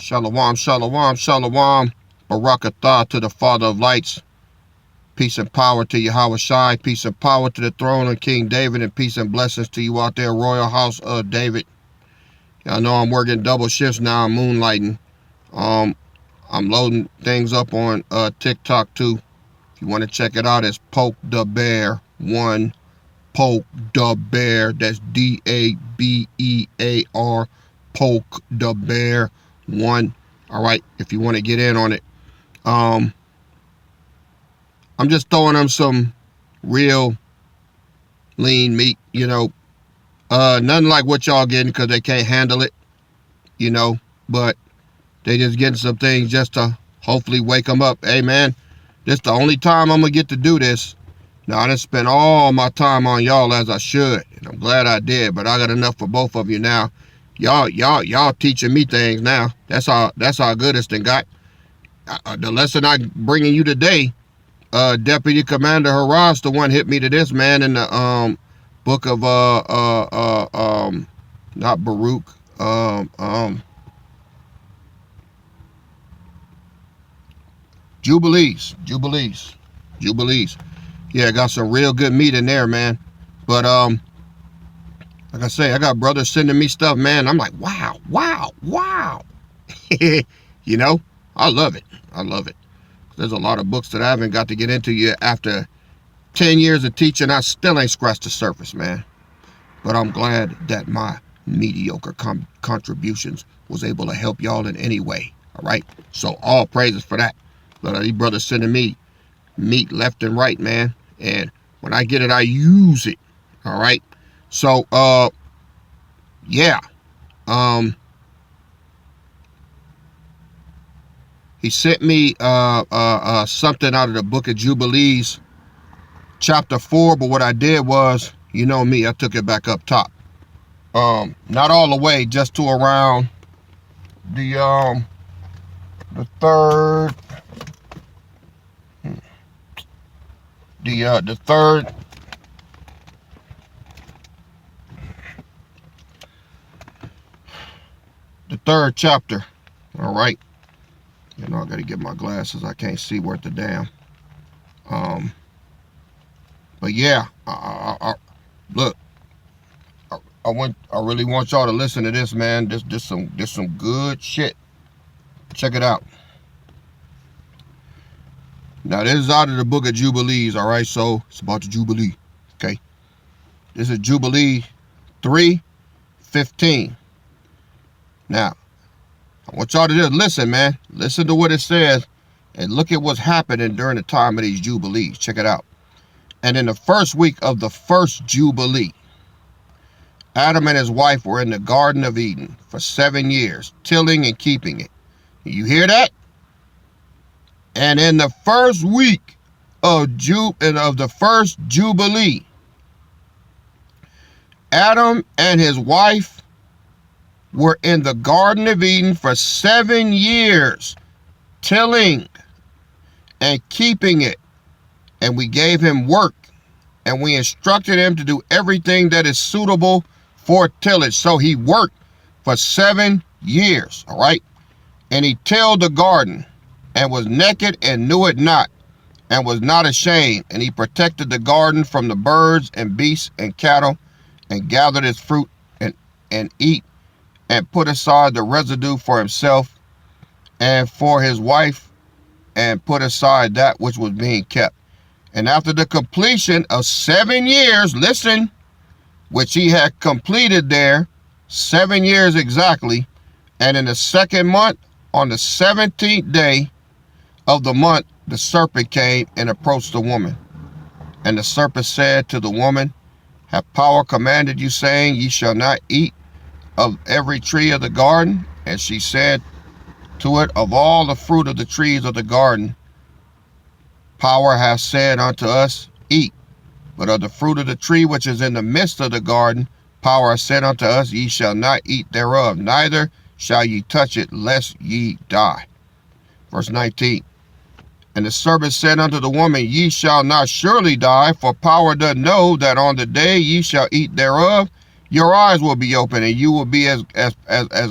Shalom, shalom, shalom. Barakatah to the Father of lights. Peace and power to Yahweh Shai. Peace and power to the throne of King David. And peace and blessings to you out there, royal house of David. Y'all know I'm working double shifts now. I'm moonlighting. I'm loading things up on TikTok too. If you want to check it out, it's Poke the Bear 1. Poke the Bear. That's DABEAR. Poke the Bear 1. All right, if you want to get in on it. I'm just throwing them some real lean meat, you know. Nothing like what y'all getting because they can't handle it, you know. But they just getting some things just to hopefully wake them up. Hey, man, this the only time I'm going to get to do this. Now, I done spent all my time on y'all as I should. And I'm glad I did, but I got enough for both of you now. Y'all teaching me things now. That's how good it's done got. The lesson I bringing you today, Deputy Commander Haras, the one hit me to this, man, in the book of not Baruch, Jubilees. Yeah, got some real good meat in there, man. But like I say, I got brothers sending me stuff, man. I'm like, wow. You know, I love it. There's a lot of books that I haven't got to get into yet. After 10 years of teaching, I still ain't scratched the surface, man. But I'm glad that my mediocre contributions was able to help y'all in any way. All right. So all praises for that. But these brothers sending me meat left and right, man. And when I get it, I use it. All right. So, yeah. He sent me something out of the book of Jubilees, chapter 4. But what I did was, you know me, I took it back up top. Not all the way, just to around the third. The third chapter. All right. You know, I got to get my glasses. I can't see worth the damn. But yeah, look, I really want y'all to listen to this, man. This some good shit. Check it out. Now, this is out of the book of Jubilees, all right? So, it's about the Jubilee, okay? This is Jubilee 3:15. Now, I want y'all to just listen, man. Listen to what it says and look at what's happening during the time of these Jubilees. Check it out. And in the first week of the first Jubilee, Adam and his wife were in the Garden of Eden for 7 years, tilling and keeping it. You hear that? And in the first week of the first Jubilee, Adam and his wife were in the Garden of Eden for 7 years, tilling and keeping it. And we gave him work, and we instructed him to do everything that is suitable for tillage. So he worked for 7 years, all right? And he tilled the garden, and was naked and knew it not, and was not ashamed. And he protected the garden from the birds and beasts and cattle, and gathered its fruit and eat, and put aside the residue for himself and for his wife, and put aside that which was being kept. And after the completion of 7 years, listen, which he had completed there, 7 years exactly, and in the second month, on the 17th day of the month, the serpent came and approached the woman. And the serpent said to the woman, have power commanded you, saying, ye shall not eat of every tree of the garden? And she said to it, of all the fruit of the trees of the garden, power hath said unto us, eat. But of the fruit of the tree which is in the midst of the garden, power hath said unto us, ye shall not eat thereof, neither shall ye touch it, lest ye die. Verse 19. And the serpent said unto the woman, ye shall not surely die, for power doth know that on the day ye shall eat thereof, your eyes will be open, and you will be as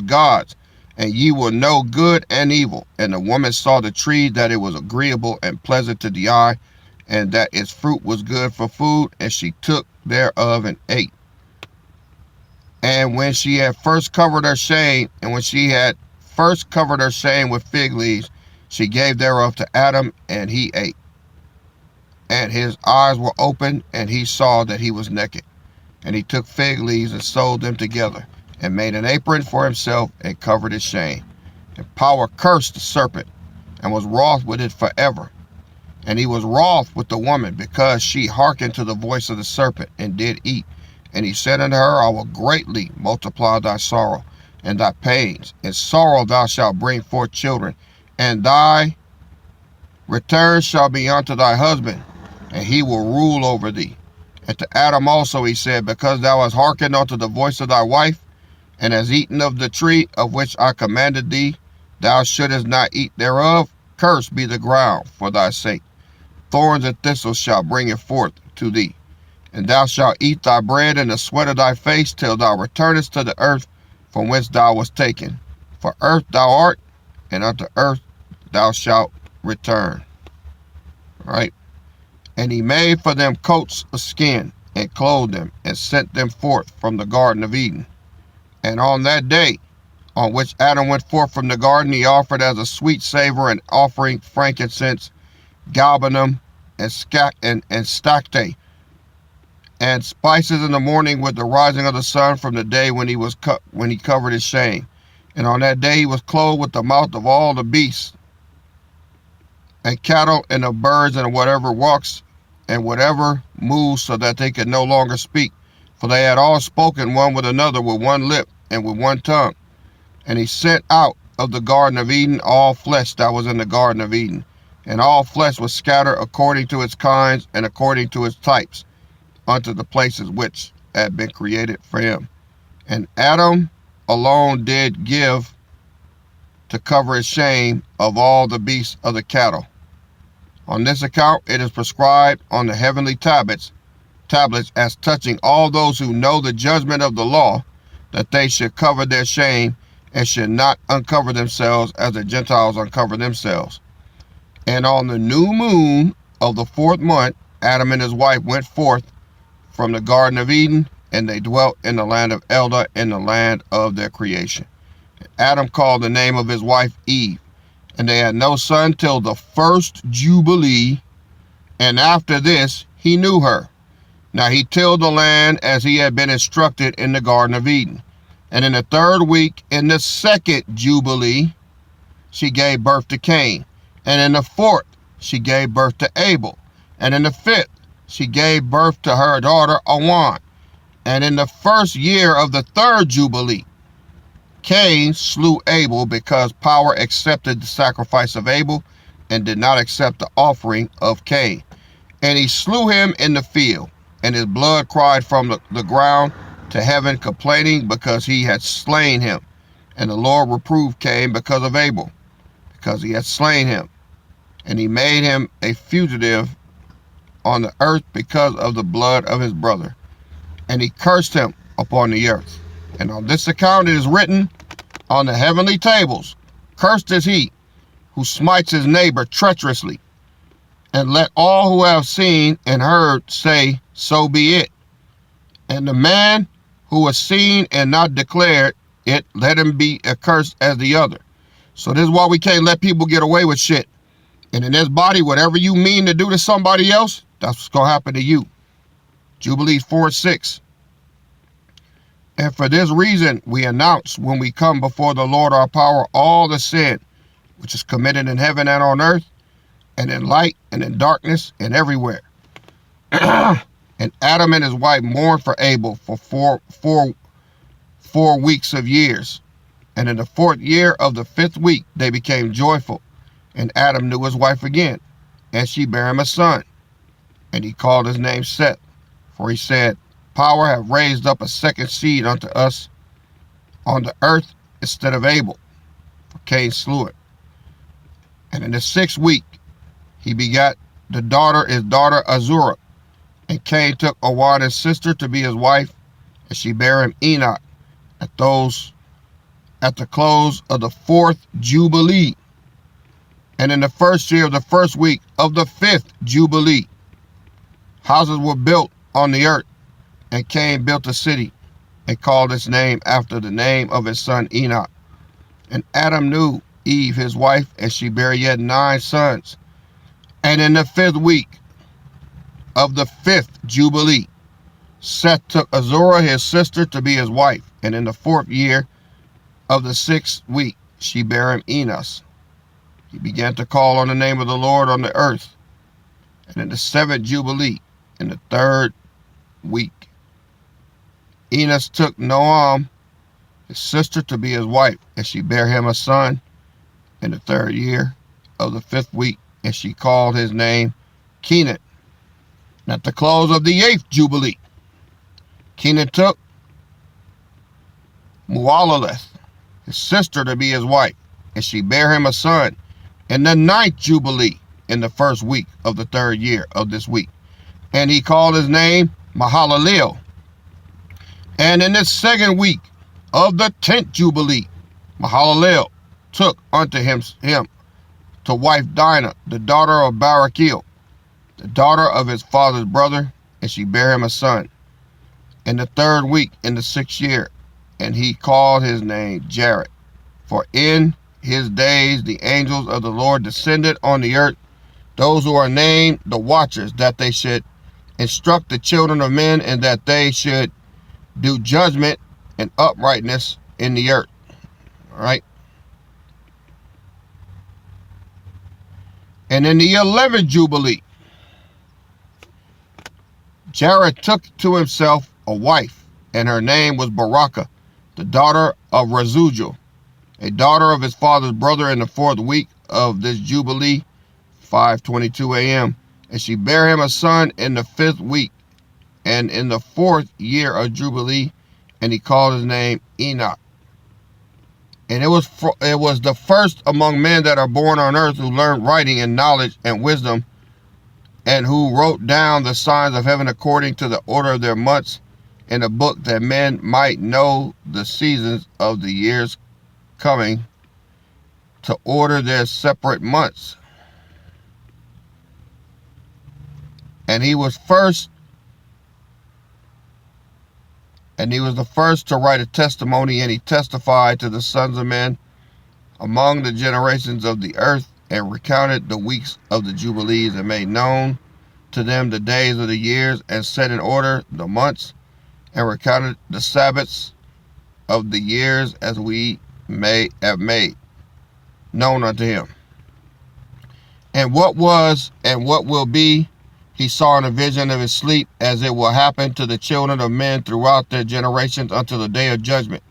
gods, and ye will know good and evil. And the woman saw the tree, that it was agreeable and pleasant to the eye, and that its fruit was good for food, and she took thereof and ate. And when she had first covered her shame, with fig leaves, she gave thereof to Adam, and he ate. And his eyes were opened, and he saw that he was naked. And he took fig leaves and sewed them together, and made an apron for himself, and covered his shame. And power cursed the serpent, and was wroth with it forever. And he was wroth with the woman, because she hearkened to the voice of the serpent, and did eat. And he said unto her, I will greatly multiply thy sorrow and thy pains. In sorrow thou shalt bring forth children, and thy return shall be unto thy husband, and he will rule over thee. And to Adam also he said, because thou hast hearkened unto the voice of thy wife, and hast eaten of the tree of which I commanded thee, thou shouldest not eat thereof. Cursed be the ground for thy sake. Thorns and thistles shall bring it forth to thee. And thou shalt eat thy bread in the sweat of thy face, till thou returnest to the earth from whence thou wast taken. For earth thou art, and unto earth thou shalt return. All right. And he made for them coats of skin, and clothed them, and sent them forth from the Garden of Eden. And on that day on which Adam went forth from the garden, he offered as a sweet savor an offering frankincense, galbanum, and stacte, and spices in the morning with the rising of the sun, from the day when he covered his shame. And on that day he was clothed with the mouth of all the beasts and cattle and of birds and whatever walks and whatever moves, so that they could no longer speak, for they had all spoken one with another with one lip and with one tongue. And he sent out of the Garden of Eden all flesh that was in the Garden of Eden, and all flesh was scattered according to its kinds and according to its types, unto the places which had been created for him. And Adam alone did give to cover his shame of all the beasts of the cattle. On this account it is prescribed on the heavenly tablets as touching all those who know the judgment of the law, that they should cover their shame, and should not uncover themselves as the Gentiles uncover themselves. And on the new moon of the 4th month, Adam and his wife went forth from the Garden of Eden, and they dwelt in the land of Eldah, in the land of their creation. Adam called the name of his wife Eve, and they had no son till the first Jubilee, and after this he knew her. Now he tilled the land as he had been instructed in the Garden of Eden. And in the 3rd week, in the 2nd Jubilee, she gave birth to Cain. And in the 4th, she gave birth to Abel. And in the 5th, she gave birth to her daughter Awan. And in the 1st year of the 3rd Jubilee, Cain slew Abel, because power accepted the sacrifice of Abel and did not accept the offering of Cain. And he slew him in the field, and his blood cried from the ground to heaven, complaining, because he had slain him. And the Lord reproved Cain because of Abel, because he had slain him. And he made him a fugitive on the earth because of the blood of his brother. And he cursed him upon the earth. And on this account it is written on the heavenly tables, cursed is he who smites his neighbor treacherously. And let all who have seen and heard say, so be it. And the man who has seen and not declared it, let him be accursed as the other. So this is why we can't let people get away with shit. And in this body, whatever you mean to do to somebody else, that's what's going to happen to you. Jubilees 4:6. And for this reason, we announce when we come before the Lord our power all the sin which is committed in heaven and on earth, and in light and in darkness and everywhere. And Adam and his wife mourned for Abel for four weeks of years. And in the 4th year of the 5th week, they became joyful. And Adam knew his wife again, and she bare him a son. And he called his name Seth, for he said, power have raised up a second seed unto us on the earth instead of Abel, for Cain slew it. And in the 6th week, he begat his daughter Azurah. And Cain took Awan his sister to be his wife, and she bare him Enoch. at the close of the 4th Jubilee, and in the first year of the first week of the 5th Jubilee. Houses were built on the earth, and Cain built a city and called its name after the name of his son Enoch. And Adam knew Eve his wife, and she bare yet 9 sons. And in the 5th week of the 5th Jubilee, Seth took Azorah his sister to be his wife, and in the 4th year of the 6th week she bare him Enos. He began to call on the name of the Lord on the earth. And in the 7th Jubilee, in the 3rd week, Enos took Noam his sister to be his wife, and she bare him a son in the 3rd year of the 5th week, and she called his name Kenan. And at the close of the 8th Jubilee, Kenan took Mualaleth his sister to be his wife, and she bare him a son in the 9th Jubilee, in the 1st week of the 3rd year of this week, and he called his name Mahalalel. And in the 2nd week of the 10th Jubilee, Mahalalel took unto him to wife Dinah, the daughter of Barakil, the daughter of his father's brother, and she bare him a son in the 3rd week in the 6th year, and he called his name Jared. For in his days the angels of the Lord descended on the earth, those who are named the watchers, that they should instruct the children of men, and that they should do judgment and uprightness in the earth. All right. And in the 11th Jubilee, Jared took to himself a wife, and her name was Barakah, the daughter of Razujal, a daughter of his father's brother, in the 4th week of this Jubilee, 5:22 a.m. And she bare him a son in the 5th week, and in the 4th year of Jubilee, and he called his name Enoch. And it was the first among men that are born on earth who learned writing and knowledge and wisdom, and who wrote down the signs of heaven according to the order of their months in a book, that men might know the seasons of the years coming, to order their separate months. And he was the first to write a testimony, and he testified to the sons of men among the generations of the earth, and recounted the weeks of the Jubilees, and made known to them the days of the years, and set in order the months, and recounted the Sabbaths of the years, as we may have made known unto him. And what was and what will be, he saw in a vision of his sleep, as it will happen to the children of men throughout their generations until the day of judgment.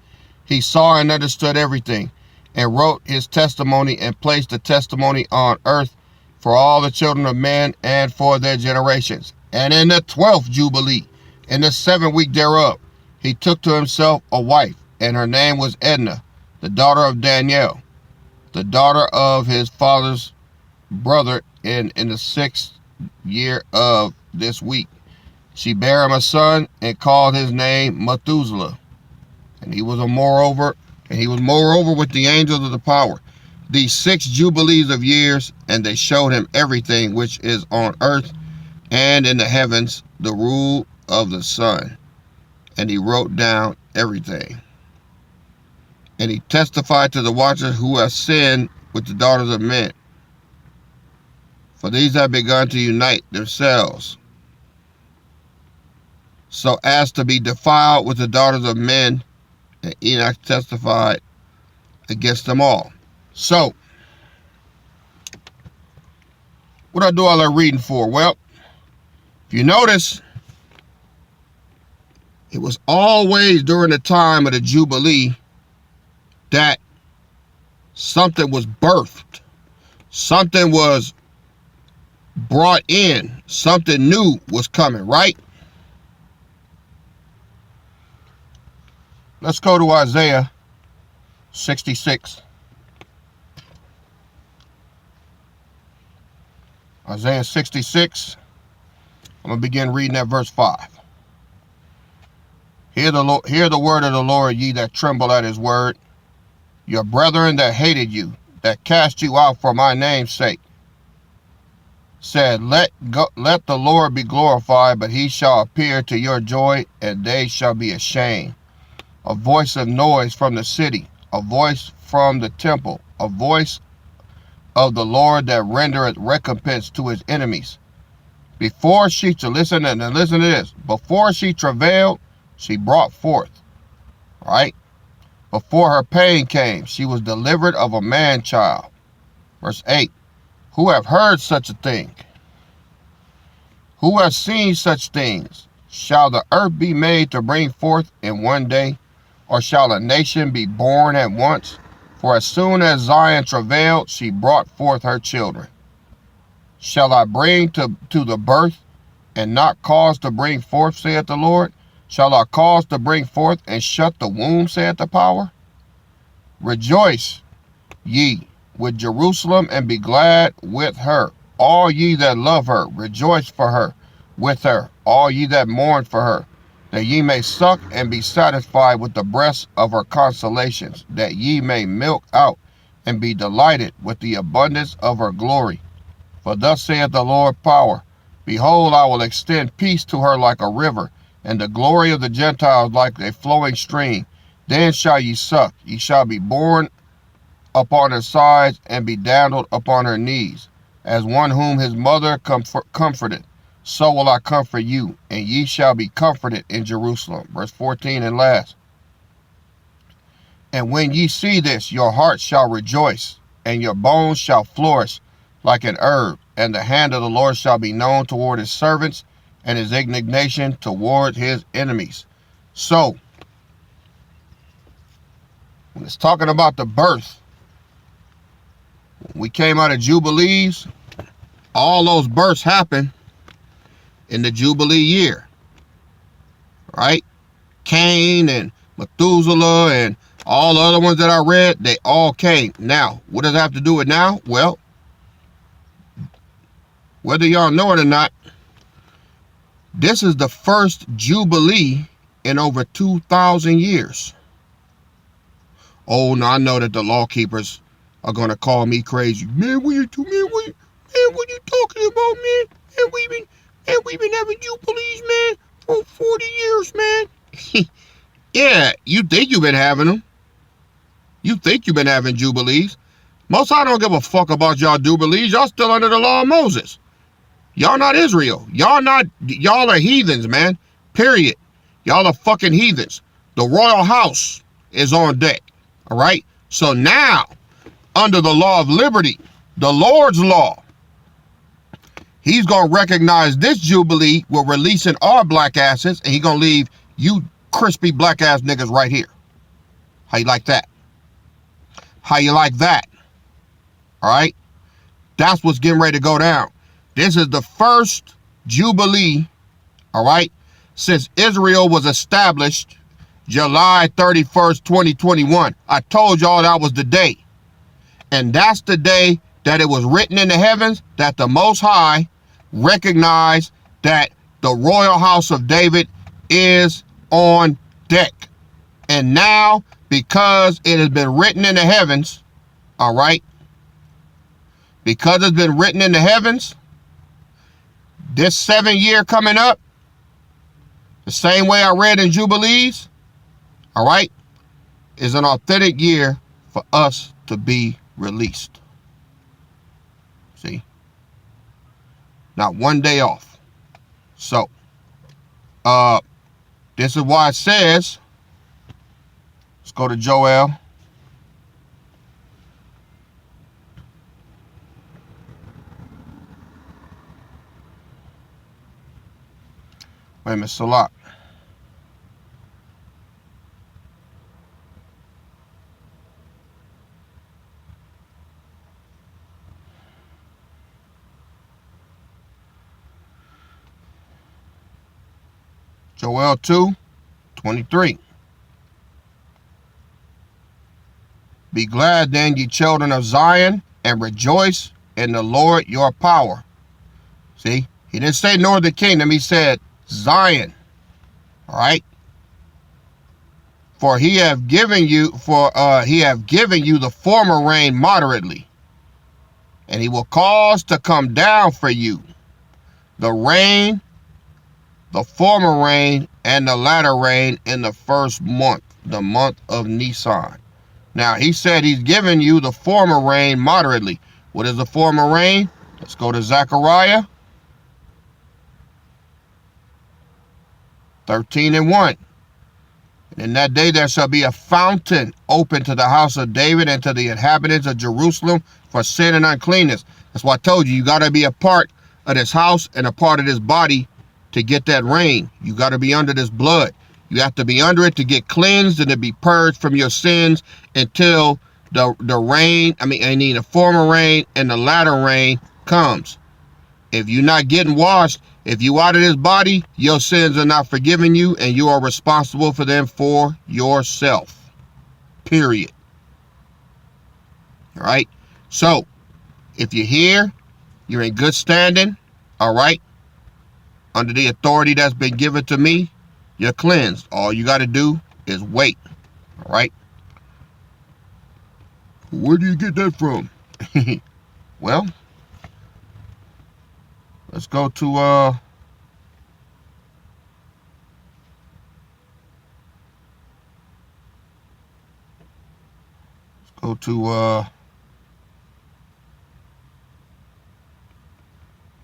He saw and understood everything, and wrote his testimony, and placed the testimony on earth for all the children of men, and for their generations. And in the 12th Jubilee, in the 7th week thereof, he took to himself a wife, and her name was Edna, the daughter of Daniel, the daughter of his father's brother, in the 6th year of this week. She bare him a son, and called his name Methuselah. And he was moreover with the angels of the power, these 6 jubilees of years, and they showed him everything which is on earth and in the heavens, the rule of the sun. And he wrote down everything. And he testified to the watchers who have sinned with the daughters of men. For these have begun to unite themselves, so as to be defiled with the daughters of men. And Enoch testified against them all. So, what I do all that reading for? Well, if you notice, it was always during the time of the Jubilee that something was birthed, something was brought in, something new was coming, right? Let's go to Isaiah 66. Isaiah 66. I'm going to begin reading at verse 5. Hear the word of the Lord, ye that tremble at his word. Your brethren that hated you, that cast you out for my name's sake, said, let the Lord be glorified, but he shall appear to your joy, and they shall be ashamed. A voice of noise from the city, a voice from the temple, a voice of the Lord that rendereth recompense to his enemies. Before she, listen to this, before she travailed, she brought forth, right? Before her pain came, she was delivered of a man-child. Verse 8, who have heard such a thing? Who has seen such things? Shall the earth be made to bring forth in one day? Or shall a nation be born at once? For as soon as Zion travailed, she brought forth her children. Shall I bring to the birth, and not cause to bring forth, saith the Lord? Shall I cause to bring forth, and shut the womb, saith the power? Rejoice ye with Jerusalem, and be glad with her. All ye that love her, rejoice for her, with her. All ye that mourn for her, that ye may suck and be satisfied with the breasts of her consolations, that ye may milk out and be delighted with the abundance of her glory. For thus saith the Lord power, behold, I will extend peace to her like a river, and the glory of the Gentiles like a flowing stream. Then shall ye suck, ye shall be borne upon her sides, and be dandled upon her knees. As one whom his mother comforted, so will I comfort you, and ye shall be comforted in Jerusalem. Verse 14 and last. And when ye see this, your heart shall rejoice, and your bones shall flourish like an herb, and the hand of the Lord shall be known toward his servants, and his indignation toward his enemies. So, when it's talking about the birth, we came out of Jubilees, all those births happened in the Jubilee year, right? Cain and Methuselah and all the other ones that I read, they all came. Now, what does it have to do with now? Well, whether y'all know it or not, this is the first Jubilee in over 2,000 years. Oh, now I know that the law keepers are going to call me crazy. Man, what you talking about, man? Man, we've been having Jubilees, man, for 40 years, man. Yeah, you think you've been having them. You think you've been having Jubilees. Most I don't give a fuck about y'all Jubilees. Y'all still under the law of Moses. Y'all not Israel. Y'all are heathens, man. Period. Y'all are fucking heathens. The royal house is on deck. All right? So now, under the law of liberty, the Lord's law, he's going to recognize this Jubilee with releasing our black asses, and he's going to leave you crispy black ass niggas right here. How you like that? How you like that? All right? That's what's getting ready to go down. This is the first Jubilee, all right, since Israel was established July 31st, 2021. I told y'all that was the day. And that's the day that it was written in the heavens that the Most High recognized that the royal house of David is on deck. And now, because it has been written in the heavens, all right, because it's been written in the heavens, this 7 year coming up, the same way I read in Jubilees, all right, is an authentic year for us to be released. See? Not one day off. So, this is why it says, let's go to Joel. Wait a minute, Salah. Joel 2:23. Be glad then, ye children of Zion, and rejoice in the Lord your power. See, he didn't say northern kingdom, he said Zion. All right? For he have given you the former rain moderately, and he will cause to come down for you the rain, the former rain, and the latter rain in the first month, the month of Nisan. Now, he said he's given you the former rain moderately. What is the former rain? Let's go to Zechariah 13:1. And in that day there shall be a fountain open to the house of David and to the inhabitants of Jerusalem for sin and uncleanness. That's why I told you, you got to be a part of this house and a part of this body to get that rain. You got to be under this blood. You have to be under it to get cleansed and to be purged from your sins until the rain, the former rain and the latter rain comes. If you're not getting washed, if you out of this body, your sins are not forgiven you, and you are responsible for them for yourself. Period. All right? So, if you're here, you're in good standing, all right? Under the authority that's been given to me, you're cleansed. All you got to do is wait, all right? Where do you get that from? Well, let's go to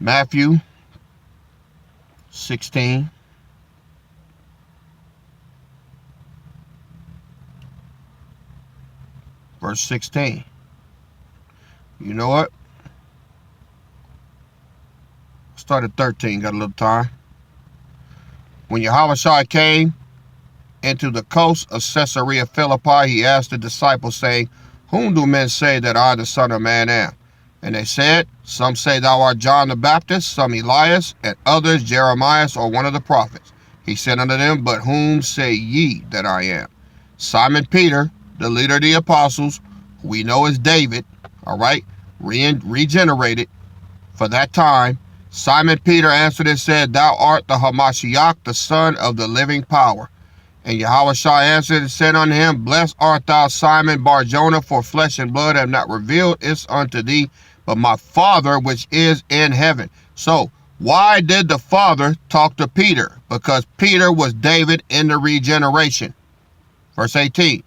Matthew 16. Verse 16. You know what? Start at 13, got a little time. When Yahushua came into the coast of Caesarea Philippi, he asked the disciples, saying, Whom do men say that I, the Son of Man, am? And they said, Some say thou art John the Baptist, some Elias, and others Jeremiah or one of the prophets. He said unto them, But whom say ye that I am? Simon Peter, the leader of the apostles, who we know as David, all right, regenerated for that time. Simon Peter answered and said, Thou art the Hamashiach, the Son of the living power. And Yahushua answered and said unto him, Blessed art thou, Simon Bar-Jonah, for flesh and blood have not revealed this unto thee, but my Father which is in heaven. So, why did the Father talk to Peter? Because Peter was David in the regeneration. Verse 18.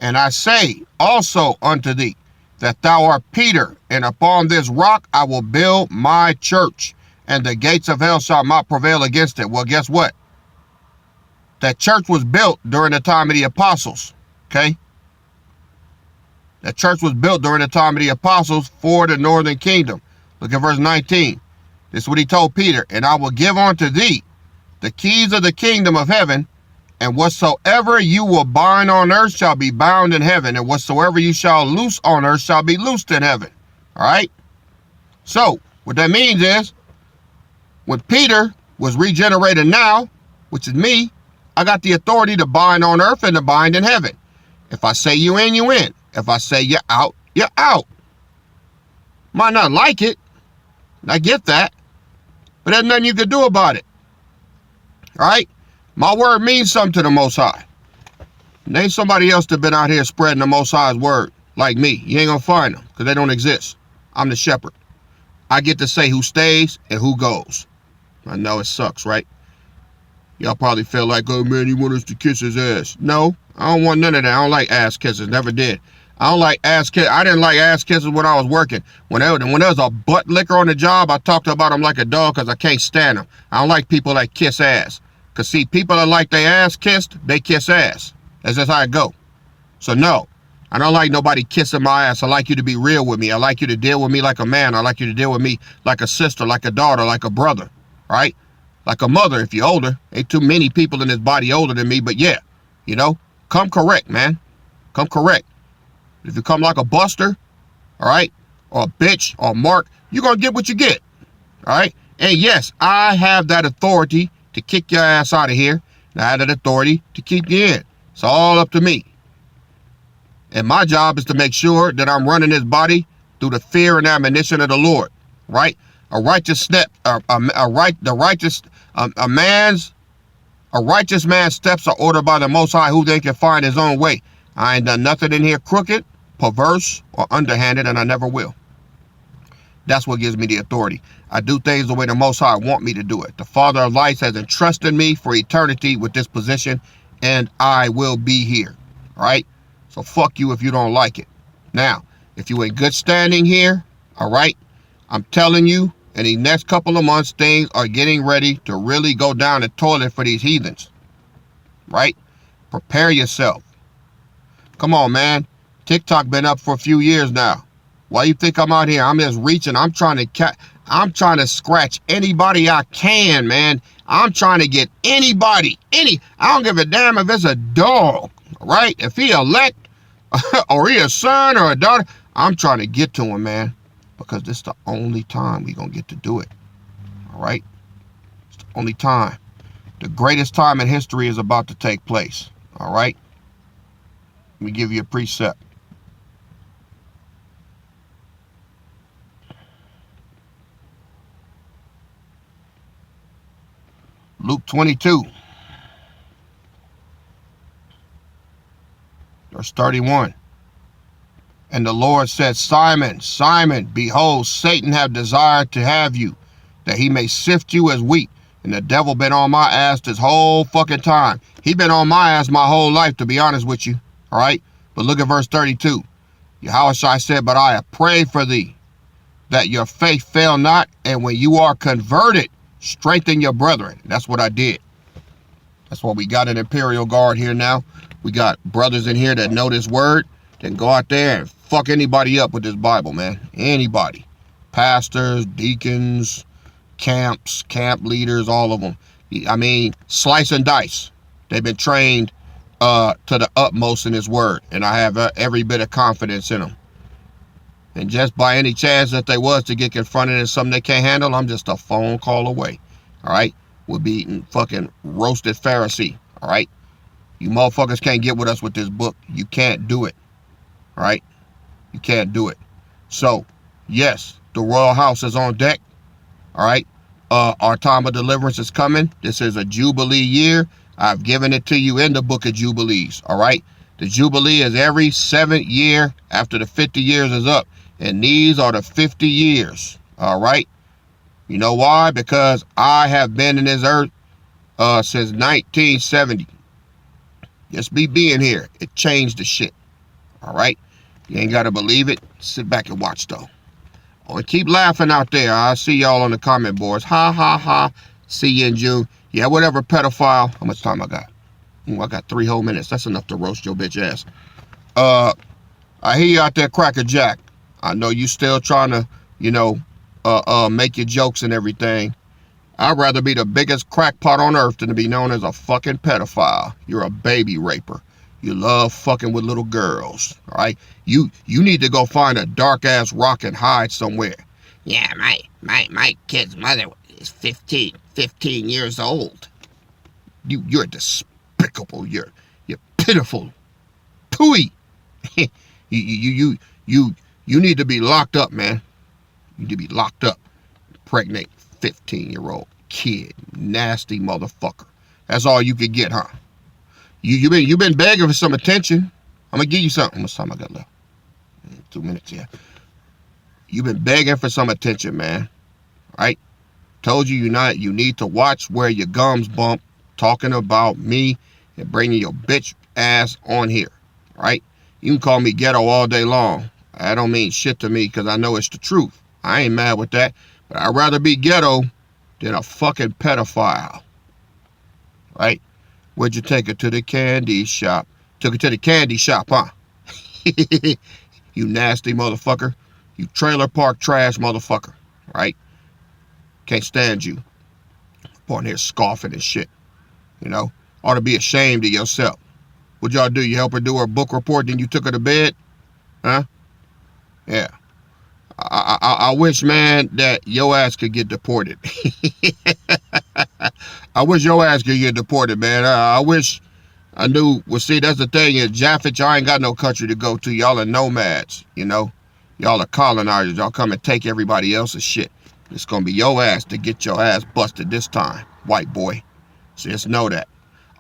And I say also unto thee, that thou art Peter, and upon this rock I will build my church, and the gates of hell shall not prevail against it. Well, guess what? That church was built during the time of the apostles, okay? That church was built during the time of the apostles for the northern kingdom. Look at verse 19. This is what he told Peter. And I will give unto thee the keys of the kingdom of heaven, and whatsoever you will bind on earth shall be bound in heaven, and whatsoever you shall loose on earth shall be loosed in heaven. All right? So, what that means is, when Peter was regenerated now, which is me, I got the authority to bind on earth and to bind in heaven. If I say you in, you in. If I say you're out, you're out. Might not like it. I get that. But there's nothing you can do about it. All right? My word means something to the Most High. Name somebody else that's been out here spreading the Most High's word like me. You ain't going to find them because they don't exist. I'm the shepherd. I get to say who stays and who goes. I know it sucks, right? Y'all probably feel like, oh man, he wants us to kiss his ass. No, I don't want none of that. I don't like ass kisses. Never did. I don't like ass kisses. I didn't like ass kisses when I was working. When there was a butt licker on the job, I talked about them like a dog because I can't stand them. I don't like people that kiss ass. Because see, people that like their ass kissed, they kiss ass. That's just how it go. So no, I don't like nobody kissing my ass. I like you to be real with me. I like you to deal with me like a man. I like you to deal with me like a sister, like a daughter, like a brother. Right? Like a mother if you're older. Ain't too many people in this body older than me, but yeah, you know, come correct, man. Come correct. If you come like a buster, all right, or a bitch or a mark, you're going to get what you get, all right? And yes, I have that authority to kick your ass out of here, and I have that authority to keep you in. It's all up to me. And my job is to make sure that I'm running this body through the fear and admonition of the Lord, right? A man's A righteous man's steps are ordered by the Most High, who they can find his own way. I ain't done nothing in here crooked, perverse, or underhanded, and I never will. That's what gives me the authority. I do things the way the Most High want me to do it. The Father of lights has entrusted me for eternity with this position, and I will be here. All right? So fuck you if you don't like it. Now, if you in good standing here, all right, I'm telling you, in the next couple of months, things are getting ready to really go down the toilet for these heathens. Right? Prepare yourself. Come on, man. TikTok been up for a few years now. Why you think I'm out here? I'm just reaching. I'm trying to scratch anybody I can, man. I'm trying to get anybody, I don't give a damn if it's a dog, right? If he elect, or he a son or a daughter, I'm trying to get to him, man. Because this is the only time we gonna get to do it, all right? It's the only time. The greatest time in history is about to take place, all right? Let me give you a precept. Luke 22, verse 31. And the Lord said, Simon, Simon, behold, Satan have desired to have you, that he may sift you as wheat. And the devil been on my ass this whole fucking time. He been on my ass my whole life, to be honest with you. All right? But look at verse 32. Yahushua said, but I have prayed for thee, that your faith fail not, and when you are converted, strengthen your brethren. That's what I did. That's why we got an Imperial Guard here now. We got brothers in here that know this word. Then go out there and fuck anybody up with this Bible, man. Anybody. Pastors, deacons, camp leaders, all of them. I mean, slice and dice. They've been trained to the utmost in this word. And I have every bit of confidence in them. And just by any chance that they was to get confronted in something they can't handle, I'm just a phone call away. All right? We'll be eating fucking roasted Pharisee. All right? You motherfuckers can't get with us with this book. You can't do it. All right? You can't do it. So, yes, the royal house is on deck. All right? Our time of deliverance is coming. This is a Jubilee year. I've given it to you in the book of Jubilees. All right? The Jubilee is every 7th year after the 50 years is up. And these are the 50 years. All right? You know why? Because I have been in this earth since 1970. Just me being here, it changed the shit. All right? You ain't got to believe it. Sit back and watch, though. Oh, and keep laughing out there. I'll see y'all on the comment boards. Ha, ha, ha. See you in June. Yeah, whatever, pedophile. How much time I got? I got 3 whole minutes. That's enough to roast your bitch ass. I hear you out there, Cracker Jack. I know you still trying to, make your jokes and everything. I'd rather be the biggest crackpot on earth than to be known as a fucking pedophile. You're a baby raper. You love fucking with little girls, all right? You need to go find a dark-ass rock and hide somewhere. Yeah, my kid's mother is 15 years old. You're despicable. You're pitiful. Pooey. You need to be locked up, man. You need to be locked up. Pregnant 15-year-old kid. Nasty motherfucker. That's all you could get, huh? You've been begging for some attention. I'm gonna give you something. How much time I got left? 2 minutes, yeah. You've been begging for some attention, man. Right? Told you you need to watch where your gums bump, talking about me and bringing your bitch ass on here. Right? You can call me ghetto all day long. That don't mean shit to me because I know it's the truth. I ain't mad with that. But I'd rather be ghetto than a fucking pedophile. Right? Where'd you take her? To the candy shop. Took her to the candy shop, huh? You nasty motherfucker. You trailer park trash motherfucker. Right? Can't stand you. On here scoffing and shit. Ought to be ashamed of yourself. What'd y'all do? You help her do her book report, then you took her to bed? Huh? Yeah. I wish, man, that your ass could get deported. I wish your ass could get deported, man. I wish I knew. Well, see, that's the thing is, Japhet, y'all ain't got no country to go to. Y'all are nomads, Y'all are colonizers. Y'all come and take everybody else's shit. It's going to be your ass to get your ass busted this time, white boy. So just know that.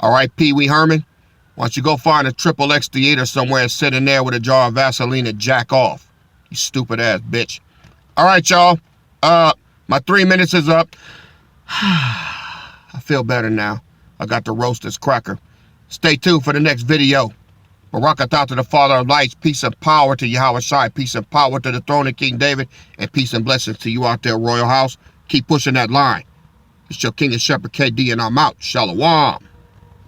All right, Pee Wee Herman, why don't you go find a triple X theater somewhere and sit in there with a jar of Vaseline and jack off. You stupid ass bitch. All right, y'all. My 3 minutes is up. I feel better now. I got to roast this cracker. Stay tuned for the next video. Barakatah to the Father of Lights. Peace and power to Yahweh Shai. Peace and power to the throne of King David. And peace and blessings to you out there, Royal House. Keep pushing that line. It's your King and Shepherd KD, and I'm out. Shalom.